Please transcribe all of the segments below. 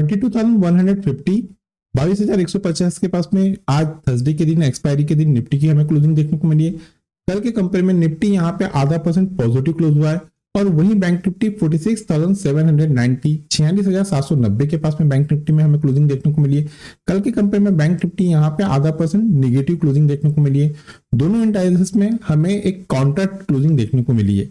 22,150 22,150 के पास में आज थर्सडे के दिन एक्सपायरी के दिन निफ्टी की हमें क्लोजिंग देखने को मिली है। कल के कंपेयर में निफ्टी यहाँ पे 0.5% पॉजिटिव क्लोज हुआ है और वही बैंक निफ्टी 46,790 46,790 के पास में बैंक निफ्टी में हमें क्लोजिंग देखने को मिली है। कल के कंपेयर में बैंक निफ्टी यहाँ पे 0.5% निगेटिव क्लोजिंग देखने को मिली है। दोनों इंडाइसेस में हमें एक काउंटर क्लोजिंग देखने को मिली है।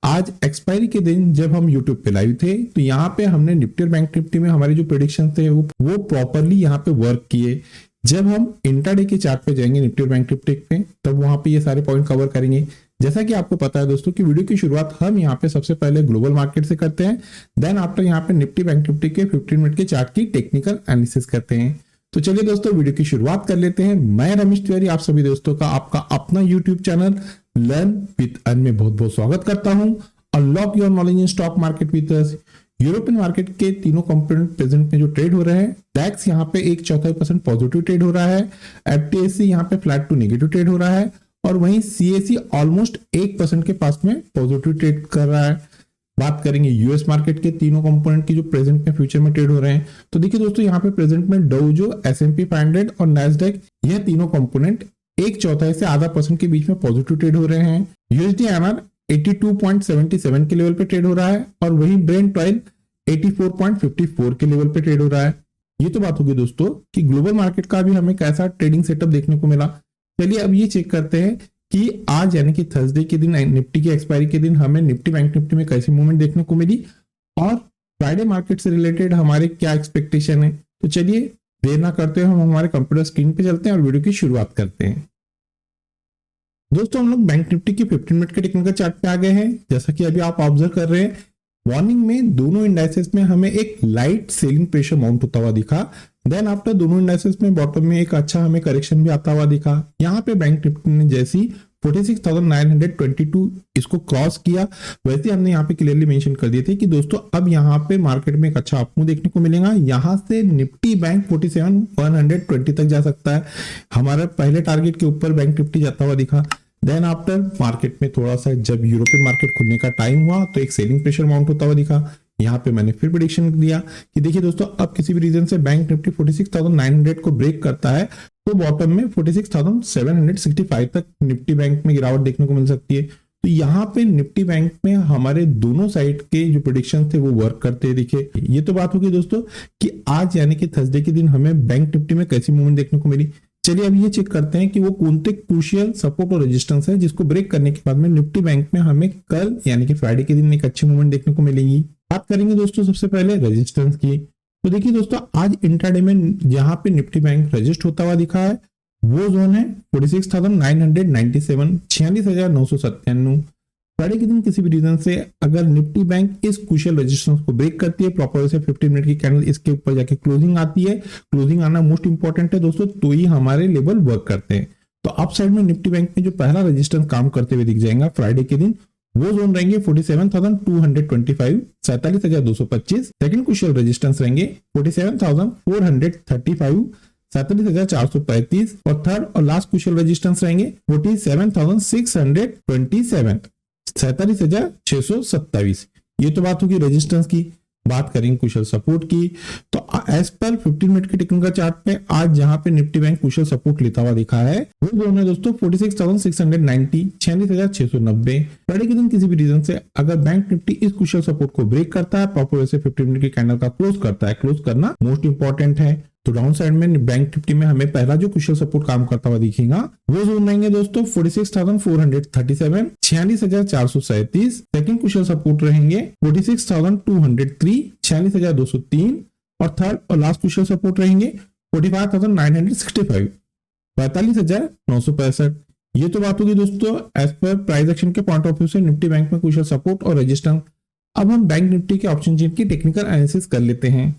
आज एक्सपायरी के दिन जब हम YouTube पे लाइव थे तो यहाँ पे हमने निफ्टी और बैंक निफ्टी में हमारे जो प्रेडिक्शन थे वो प्रॉपरली यहाँ पे वर्क किए। जब हम इंट्राडे के चार्ट पे जाएंगे निफ्टी और बैंक निफ्टी पे तब वहां पे ये सारे पॉइंट कवर करेंगे। जैसा कि आपको पता है दोस्तों कि वीडियो की शुरुआत हम यहाँ पे सबसे पहले ग्लोबल मार्केट से करते हैं, देन आफ्टर यहाँ पे निफ्टी बैंक निफ्टी के 15 मिनट के चार्ट की टेक्निकल एनालिसिस करते हैं। तो चलिए दोस्तों वीडियो की शुरुआत कर लेते हैं। मैं रमेश तिवारी आप सभी दोस्तों का आपका अपना YouTube channel learn with earn में बहुत बहुत स्वागत करता हूं। Unlock your knowledge in stock market with us. European market के तीनों कंपोनेंट प्रेजेंट में जो ट्रेड हो रहे हैं, डैक्स यहाँ पे 1/4% पॉजिटिव ट्रेड हो रहा है, एफटीएससी यहाँ पे फ्लैट टू नेगेटिव ट्रेड हो रहा है और वहीं सीएसई ऑलमोस्ट 1% के पास में पॉजिटिव ट्रेड कर रहा है। बात करेंगे यूएस मार्केट के तीनों कंपोनेंट की जो प्रेजेंट में फ्यूचर में ट्रेड हो रहे हैं, तो देखिए दोस्तों यहाँ पे प्रेजेंट में डाउ, एसएनपी 500 और नैस्डैक यह तीनों कंपोनेंट 1/4 से 0.5% के बीच में पॉजिटिव ट्रेड हो रहे हैं। यूएसडी एनआर 82.77 के लेवल पे ट्रेड हो रहा है और वही ब्रेंट ऑयल 84.54 के लेवल पे ट्रेड हो रहा है। ये तो बात होगी दोस्तों कि ग्लोबल मार्केट का भी हमें कैसा ट्रेडिंग सेटअप देखने को मिला। चलिए अब ये चेक करते हैं कि आज यानी कि थर्सडे के दिन निफ्टी की एक्सपायरी के दिन हमें निफ्टी बैंक निफ्टी में कैसी मूवमेंट देखने को मिली और फ्राइडे मार्केट से रिलेटेड हमारे क्या एक्सपेक्टेशन है। तो चलिए देर ना करते हुए हम हमारे कंप्यूटर स्क्रीन पे चलते हैं और वीडियो की शुरुआत करते हैं। दोस्तों हम लोग बैंक निफ्टी के 15 मिनट के टेक्निकल चार्ट पे आ गए हैं। जैसा कि अभी आप ऑब्जर्व कर रहे हैं, मॉर्निंग में दोनों इंडाइसेस में हमें एक लाइट सेलिंग प्रेशर माउंट होता हुआ दिखा। देन आफ्टर दोनों इंडाइसेस में बॉटम में एक अच्छा हमें करेक्शन भी आता हुआ दिखा। यहाँ पे बैंक निफ्टी ने जैसी 46,922 इसको क्रॉस किया, वैसे हमने यहाँ पे क्लियरली मेंशन कर दिए थे कि दोस्तों अब यहाँ पे मार्केट में एक अच्छा अपमूव देखने को मिलेगा। यहाँ से निफ्टी बैंक 47,120 तक जा सकता है। हमारा पहले टारगेट के ऊपर बैंक निफ्टी जाता हुआ दिखा। देन आफ्टर मार्केट में थोड़ा सा जब यूरोपियन मार्केट खुलने का टाइम हुआ तो एक सेलिंग प्रेशर माउंट होता हुआ दिखा। यहाँ पे मैंने फिर प्रेडिक्शन दिया कि देखिए दोस्तों अब किसी भी रीजन से बैंक निफ्टी 46,900 को ब्रेक करता है तो बॉटम में 46,765 तक निफ्टी बैंक में गिरावट देखने को मिल सकती है। तो यहाँ पे निफ्टी बैंक में हमारे दोनों साइड के जो प्रेडिक्शन थे वो वर्क करते दिखे। ये तो बात होगी दोस्तों कि आज यानी कि थर्सडे के दिन हमें बैंक निफ्टी में कैसी मूवमेंट देखने को मिली। चलिए अब ये चेक करते हैं कि वो कौन से क्रूशियल सपोर्ट और रेजिस्टेंस है जिसको ब्रेक करने के बाद में निफ्टी बैंक में हमें कल यानी कि फ्राइडे के दिन एक अच्छी मूवमेंट देखने को मिलेगी। बात करेंगे दोस्तों सबसे पहले रेजिस्टेंस की। तो देखिए दोस्तों आज इंट्राडे में जहां पे निफ्टी बैंक रजिस्ट होता हुआ दिखा है वो जोन है 46,997 46,997। फ्राइडे के दिन किसी भी रीजन से अगर निफ्टी बैंक इस क्रूशियल रेजिस्टेंस को ब्रेक करती है, प्रॉपर से 15 मिनट की कैंडल इसके ऊपर जाके क्लोजिंग आती है, क्लोजिंग आना मोस्ट इंपॉर्टेंट है दोस्तों, तो ही हमारे लेवल वर्क करते हैं। तो अप साइड में निफ्टी बैंक में जो पहला रेजिस्टेंस काम करते हुए दिख जाएगा फ्राइडे के दिन वो जोन रहेंगे 47,225 47,225। सेकंड क्रूशियल रेजिस्टेंस रहेंगे 47,435 47,435 और थर्ड और लास्ट क्रूशियल रेजिस्टेंस रहेंगे 47,627 47,627। ये तो बात होगी रेजिस्टेंस की। बात करेंगे कुशल सपोर्ट की तो एज पर 15 मिनट के टेक्निकल चार्ट पे आज जहां पे निफ्टी बैंक कुशल सपोर्ट लेता हुआ दिखा है वो जोन है दोस्तों 46,690 46,690। फ्राइडे के दिन किसी भी रीजन से अगर बैंक निफ्टी इस कुशल सपोर्ट को ब्रेक करता है, प्रॉपर वैसे 15 मिनट की कैंडल का क्लोज करता है, क्लोज करना मोस्ट इंपॉर्टेंट है। तो डाउन साइड में बैंक निफ्टी में हमें पहला जो कुशल सपोर्ट काम करता हुआ दिखेगा वो जोन रहेंगे दोस्तों 46,437 46,437। सेकंड कुशल सपोर्ट रहेंगे 46,203 46,203 और थर्ड और लास्ट कुशल सपोर्ट रहेंगे 45,965 45,965। ये तो बात होगी दोस्तों एज पर प्राइस एक्शन के पॉइंट ऑफ व्यू से निफ्टी बैंक में कुशल सपोर्ट और रेजिस्टेंस। अब हम बैंक निफ्टी के ऑप्शन चेन की टेक्निकल एनालिसिस कर लेते हैं।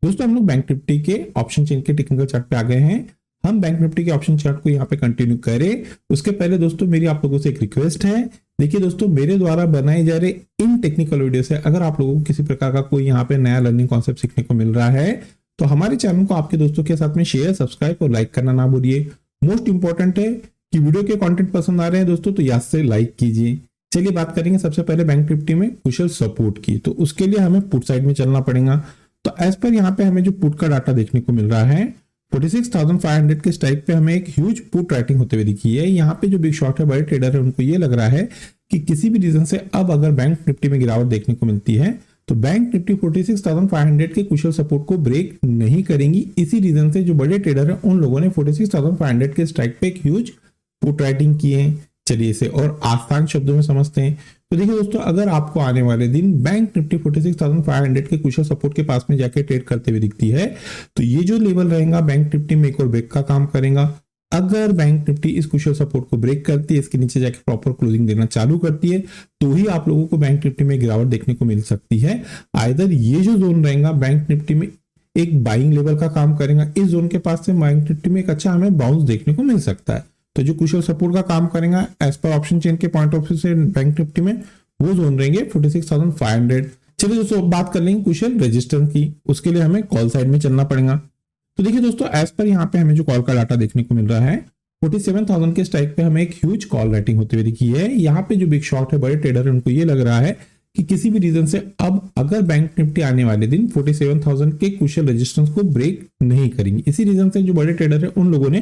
दोस्तों हम लोग बैंक निफ्टी के ऑप्शन चेन के टेक्निकल चार्ट पे आ गए हैं। हम बैंक निफ्टी के ऑप्शन चार्ट को यहाँ पे कंटिन्यू करें उसके पहले दोस्तों मेरी आप लोगों से एक रिक्वेस्ट है। देखिए दोस्तों मेरे द्वारा बनाए जा रहे इन टेक्निकल वीडियो से अगर आप लोगों को किसी प्रकार का कोई यहाँ पे नया लर्निंग कॉन्सेप्ट सीखने को मिल रहा है तो हमारे चैनल को आपके दोस्तों के साथ में शेयर, सब्सक्राइब और लाइक करना ना भूलिए। मोस्ट इंपॉर्टेंट है कि वीडियो के कंटेंट पसंद आ रहे हैं दोस्तों तो याद से लाइक कीजिए। चलिए बात करेंगे सबसे पहले बैंक निफ्टी में कुशल सपोर्ट की। तो उसके लिए हमें पुट साइड में चलना पड़ेगा। तो एज पर यहाँ पे हमें जो पुट का डाटा देखने को मिल रहा है 46,500 के स्ट्राइक पे हमें एक ह्यूज पुट राइटिंग होते हुए दिखी है। यहाँ पे जो बिग शॉट है, बड़े ट्रेडर है, उनको ये लग रहा है कि किसी भी रीजन से अब अगर बैंक निफ्टी में गिरावट देखने को मिलती है तो बैंक निफ्टी 46,500 के कुशल सपोर्ट को ब्रेक नहीं करेंगी। इसी रीजन से जो बड़े ट्रेडर हैं उन लोगों ने 46,500 के स्ट्राइक पे एक ह्यूज पुट राइटिंग किए हैं। चलिए इसे और आसान शब्दों में समझते हैं। तो देखिए दोस्तों, अगर आपको आने वाले दिन बैंक निफ्टी 46,500 के कुशल सपोर्ट के पास में जाके ट्रेड करते हुए दिखती है तो ये जो लेवल रहेगा बैंक निफ्टी में एक और ब्रेक का काम करेगा। अगर बैंक निफ्टी इस कुशल सपोर्ट को ब्रेक करती है, इसके नीचे जाके प्रॉपर क्लोजिंग देना चालू करती है, तो ही आप लोगों को बैंक निफ्टी में गिरावट देखने को मिल सकती है। आइदर ये जो जोन रहेगा बैंक निफ्टी में एक बाइंग लेवल का काम करेगा, इस जोन के पास से बैंक निफ्टी में एक अच्छा हमें बाउंस देखने को मिल सकता है। तो जो कुशल सपोर्ट का काम करेगा एज पर ऑप्शन चेन के पॉइंट ऑफ व्यू से बैंक निफ्टी में वो जोन रहेंगे 46,500। चलिए दोस्तों, बात कर लेंगे कुशल रेजिस्टेंस की। उसके लिए हमें कॉल साइड में चलना पड़ेगा। तो देखिए दोस्तों, एज पर यहाँ पे हमें जो कॉल का डाटा देखने को मिल रहा है 47,000 के स्ट्राइक पे हमें एक ह्यूज कॉल राइटिंग होते हुए दिखी है। यहाँ पे जो बिग शॉट है, बड़े ट्रेडर है, उनको ये लग रहा है कि किसी भी रीजन से अब अगर बैंक निफ्टी आने वाले दिन 47,000 के कुशल रेजिस्टेंस को ब्रेक नहीं करेंगी। इसी रीजन से जो बड़े ट्रेडर है उन लोगों ने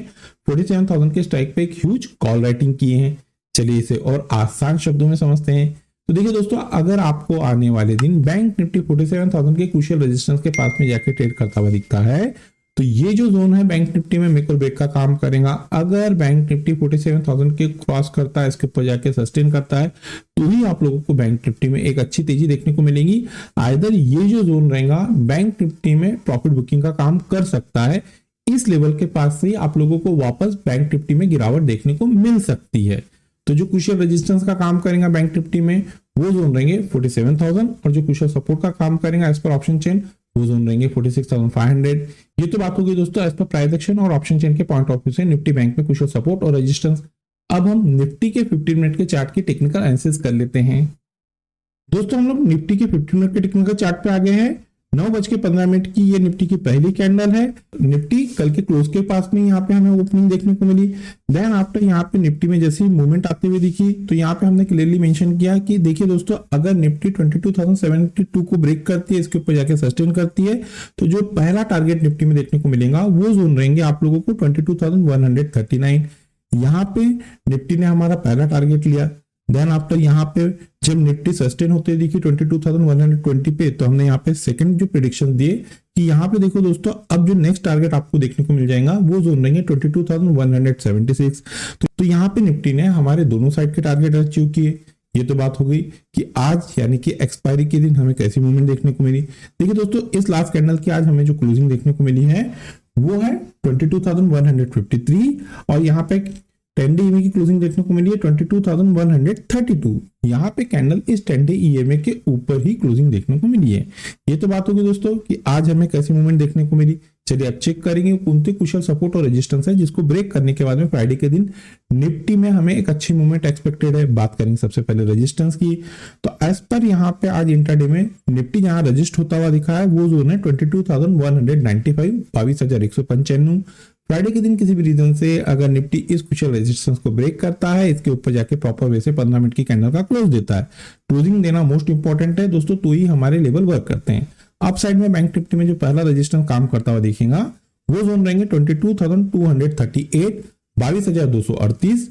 47,000 के स्ट्राइक पे एक ह्यूज कॉल राइटिंग किए हैं। चलिए इसे और आसान शब्दों में समझते हैं। तो देखिए दोस्तों, अगर आपको आने वाले दिन बैंक निफ्टी 47,000 के कुशल रेजिस्टेंस के पास में जाके ट्रेड करता हुआ दिखता है तो ये जो जोन है बैंक निफ्टी में मेक और ब्रेक का काम करेगा। अगर बैंक निफ्टी 47,000 के क्रॉस करता है, इसके ऊपर जाके सस्टेन करता है, तो ही आप लोगों को बैंक निफ्टी में एक अच्छी तेजी देखने को मिलेगी। आइदर ये जो जोन रहेगा बैंक निफ्टी में प्रॉफिट बुकिंग का काम कर सकता है, इस लेवल के पास से आप लोगों को वापस बैंक निफ्टी में गिरावट देखने को मिल सकती है। तो जो कुशल रेजिस्टेंस का काम करेगा बैंक निफ्टी में वो जोन रहेंगे 47,000 और जो कुशल सपोर्ट का काम करेगा एज पर ऑप्शन चेन वो जोन रहेंगे 46,500। ये तो बात होगी दोस्तों एज पर प्राइस एक्शन और ऑप्शन चेन के पॉइंट ऑफ व्यू से निफ्टी बैंक में कुशल सपोर्ट और रेजिस्टेंस। अब हम निफ्टी के 15 मिनट के चार्ट की टेक्निकल एनालिसिस कर लेते हैं। दोस्तों, हम लोग निफ्टी के 15 मिनट के टेक्निकल चार्ट पे आ गए हैं। 9:15 की ये निफ्टी की पहली कैंडल है। निफ्टी कल के क्लोज के पास में यहाँ पे हमें ओपनिंग देखने को मिली। देन आफ्टर यहाँ पे निफ्टी में जैसे ही मूवमेंट आते हुए दिखी तो यहाँ पे हमने क्लियरली मेंशन किया कि देखिए दोस्तों, अगर निफ्टी 22,072 को ब्रेक करती है, इसके ऊपर जाके सस्टेन करती है, तो जो पहला टारगेट निफ्टी में देखने को मिलेगा वो जोन रहेंगे आप लोगों को 22,139। यहाँ पे निफ्टी ने हमारा पहला टारगेट लिया। देन आफ्टर यहाँ पे जब निफ्टी सस्टेन होते दिखी 22,120 पे, तो हमने यहाँ पे सेकंड जो प्रेडिक्शन दिए कि यहाँ पे देखो दोस्तों, अब जो नेक्स्ट टारगेट आपको देखने को मिल जाएगा वो जोन रहेंगे 22,176। तो यहाँ पे निफ्टी ने हमारे दोनों साइड के टारगेट अचीव किए। ये तो बात हो गई कि आज यानी कि एक्सपायरी के दिन हमें कैसी मूवमेंट देखने को मिली। देखिए दोस्तों, इस लास्ट कैंडल की आज हमें जो क्लोजिंग देखने को मिली है वो है 22,153 और यहाँ पे 10 डे ईएमए की क्लोजिंग देखने को मिली है 22,132। यहाँ पे कैंडल इस 10 डे ईएमए के ऊपर ही क्लोजिंग देखने को मिली है। ये तो बात होगी दोस्तों कि आज हमें कैसी मूवमेंट देखने को मिली। चलिए अब चेक करेंगे कौन से कुशल सपोर्ट और रेजिस्टेंस है जिसको ब्रेक करने के बाद में फ्राइडे के दिन निफ्टी में हमें एक अच्छी मूवमेंट एक्सपेक्टेड है। बात करेंगे सबसे पहले रेजिस्टेंस की। तो एज पर यहाँ पे आज इंट्राडे में निफ्टी जहां रजिस्ट होता हुआ दिखा है वो जोन है 22,195, 22,195। फ्राइडे के दिन किसी भी रीजन से अगर निफ्टी इस कुशल रेजिस्टेंस को ब्रेक करता है, इसके ऊपर जाके प्रॉपर वे से 15 मिनट की कैंडल का क्लोज देता है, क्लोजिंग देना मोस्ट इंपॉर्टेंट है दोस्तों, तो ही हमारे लेवल वर्क करते हैं। अप साइड में बैंक निफ्टी में जो पहला रेजिस्टेंस काम करता हुआ दिखेगा वो जोन रहेंगे 22,238, 22,238।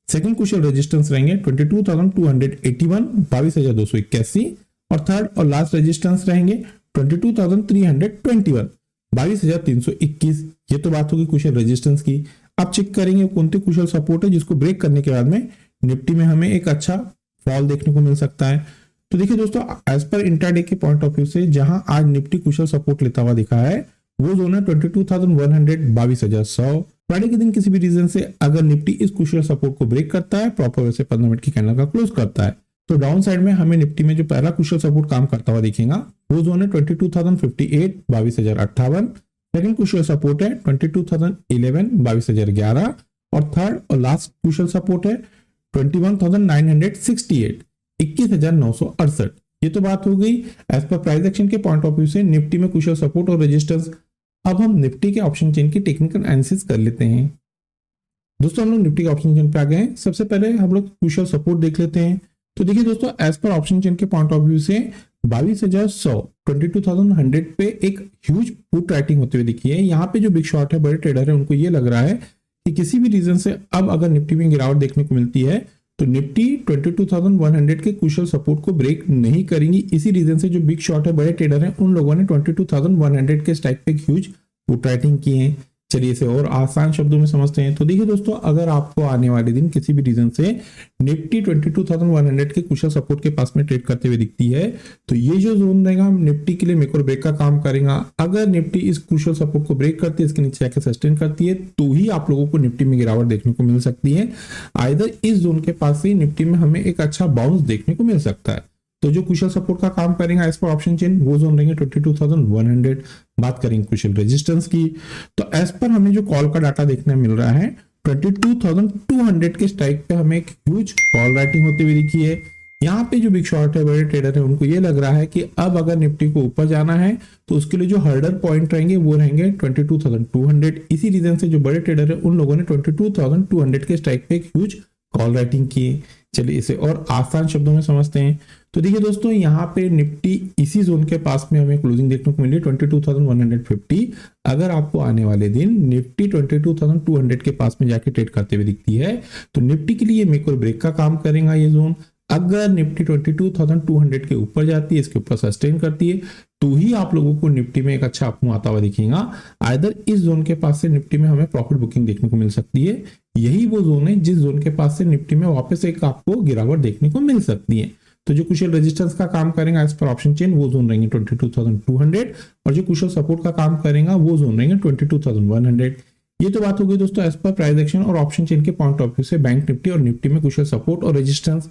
सेकंड कुशल रेजिस्टेंस रहेंगे 22,281, 22,281 और थर्ड और लास्ट रेजिस्टेंस रहेंगे 22,321, 22,321। ये तो बात होगी कुशल रेजिस्टेंस की। अब चेक करेंगे कौन से कुशल सपोर्ट है जिसको ब्रेक करने के बाद में निफ्टी में हमें एक अच्छा फॉल देखने को मिल सकता है। तो देखिए दोस्तों, एज पर इंट्राडे के पॉइंट ऑफ व्यू से जहां आज निफ्टी कुशल सपोर्ट लेता हुआ दिखा है वो जोन है 22,100, 22,100। फ्राइडे के दिन किसी भी रीजन से अगर निफ्टी इस कुशल सपोर्ट को ब्रेक करता है, प्रॉपर वे से 15 मिनट की कैंडल का क्लोज करता है, तो डाउन साइड में हमें निफ्टी में जो पहला कुशल सपोर्ट काम करता हुआ दिखेगा वो जोन है 22,058, 22,058। सेकंड कुशल सपोर्ट है 22,011, 22,011 और थर्ड और लास्ट कुशल सपोर्ट है 21,968, 21,968। ये तो बात हो गई एज पर प्राइस एक्शन के पॉइंट ऑफ व्यू से निफ्टी में कुशल सपोर्ट और रेजिस्टेंस। अब हम निफ्टी के ऑप्शन चेन की टेक्निकल एनालिसिस कर लेते हैं। दोस्तों, हम लोग निफ्टी के ऑप्शन चेन पे आ गए हैं। सबसे पहले हम लोग कुशल सपोर्ट देख लेते हैं। तो देखिए दोस्तों, एज पर ऑप्शन चेन के पॉइंट ऑफ व्यू से 22,100 22,100 पे एक ह्यूज पुट राइटिंग होते हुए दिखी है। यहाँ पे जो बिग शॉट है, बड़े ट्रेडर है, उनको ये लग रहा है कि किसी भी रीजन से अब अगर निफ्टी में गिरावट देखने को मिलती है तो निफ्टी 22,100 के क्रूशियल सपोर्ट को ब्रेक नहीं करेंगी। इसी रीजन से जो बिग शॉट है, बड़े ट्रेडर हैं, उन लोगों ने 22,100 के स्ट्राइक पे ह्यूज पुट राइटिंग की है। चलिए इसे और आसान शब्दों में समझते हैं। तो देखिए दोस्तों, अगर आपको आने वाले दिन किसी भी रीजन से निफ्टी 22,100 के क्रूशियल सपोर्ट के पास में ट्रेड करते हुए दिखती है तो ये जो जोन रहेगा निफ्टी के लिए मेक और ब्रेक का काम करेगा। अगर निफ्टी इस क्रूशियल सपोर्ट को ब्रेक करती है, इसके नीचे आके सस्टेन करती है, तो ही आप लोगों को निफ्टी में गिरावट देखने को मिल सकती है। आइदर इस जोन के पास से निफ्टी में हमें एक अच्छा बाउंस देखने को मिल सकता है। तो जो क्रूशियल सपोर्ट का काम करेगा एज पर ऑप्शन चेन, वो जोन रहेंगे 22,100। बात करेंगे क्रूशियल रेजिस्टेंस की, तो एज पर हमें जो कॉल का डाटा देखने मिल रहा है 22,200 के स्ट्राइक पे हमें एक ह्यूज कॉल राइटिंग होती हुई दिखी है। यहाँ पे जो बिग शॉट है, बड़े ट्रेडर है, उनको ये लग रहा है कि अब अगर निफ्टी को ऊपर जाना है तो उसके लिए जो हर्डर पॉइंट रहेंगे वो रहेंगे 22,200। इसी रीजन से जो बड़े ट्रेडर है उन लोगों ने 22,200 के स्ट्राइक पे एक ह्यूज कॉल राइटिंग की। चलिए इसे और आसान शब्दों में समझते हैं। तो देखिए दोस्तों, यहाँ पे निफ्टी इसी जोन के पास में हमें क्लोजिंग देखने को मिली 22,150। अगर आपको आने वाले दिन निफ्टी 22,200 के पास में जाके ट्रेड करते हुए दिखती है तो निफ्टी के लिए मेक और ब्रेक का काम करेगा ये जोन। अगर निफ्टी 22,200 के ऊपर जाती है, इसके ऊपर सस्टेन करती है, तो ही आप लोगों को निफ्टी में एक अच्छा अपमूव आता हुआ दिखेगा। आइदर इस जोन के पास से निफ्टी में हमें प्रॉफिट बुकिंग देखने को मिल सकती है। यही वो जोन है जिस जोन के पास से निफ्टी में वापस एक आपको गिरावट देखने को मिल सकती है। तो जो क्रूशियल रेजिस्टेंस का काम करेगा एज पर ऑप्शन चेन, वो जोन रहेंगे 22,200 और जो क्रूशियल सपोर्ट का काम करेगा वो जोन रहेंगे 22,100। ये तो बात हो गई दोस्तों एज पर प्राइस एक्शन और ऑप्शन चेन के पॉइंट ऑफ व्यू से बैंक निफ्टी और निफ्टी में क्रूशियल सपोर्ट और रेजिस्टेंस।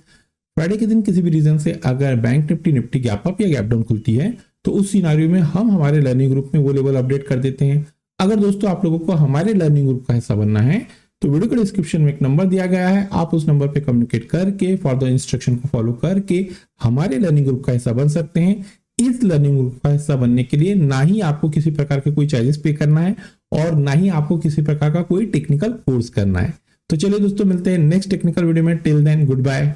फ्राइडे के दिन किसी भी रीजन से अगर बैंक निफ्टी गैप अप या गैप डाउन खुलती है तो उस सिनारियो में हम हमारे लर्निंग ग्रुप में वो लेवल अपडेट कर देते हैं। अगर दोस्तों आप लोगों को हमारे लर्निंग ग्रुप का हिस्सा बनना है तो वीडियो के डिस्क्रिप्शन में एक नंबर दिया गया है, आप उस नंबर पे कम्युनिकेट करके फॉर द इंस्ट्रक्शन को फॉलो करके हमारे लर्निंग ग्रुप का हिस्सा बन सकते हैं। इस लर्निंग ग्रुप का हिस्सा बनने के लिए ना ही आपको किसी प्रकार के कोई चार्जेस पे करना है और ना ही आपको किसी प्रकार का कोई टेक्निकल कोर्स करना है। तो चलिए दोस्तों, मिलते हैं नेक्स्ट टेक्निकल वीडियो में। Till then good bye.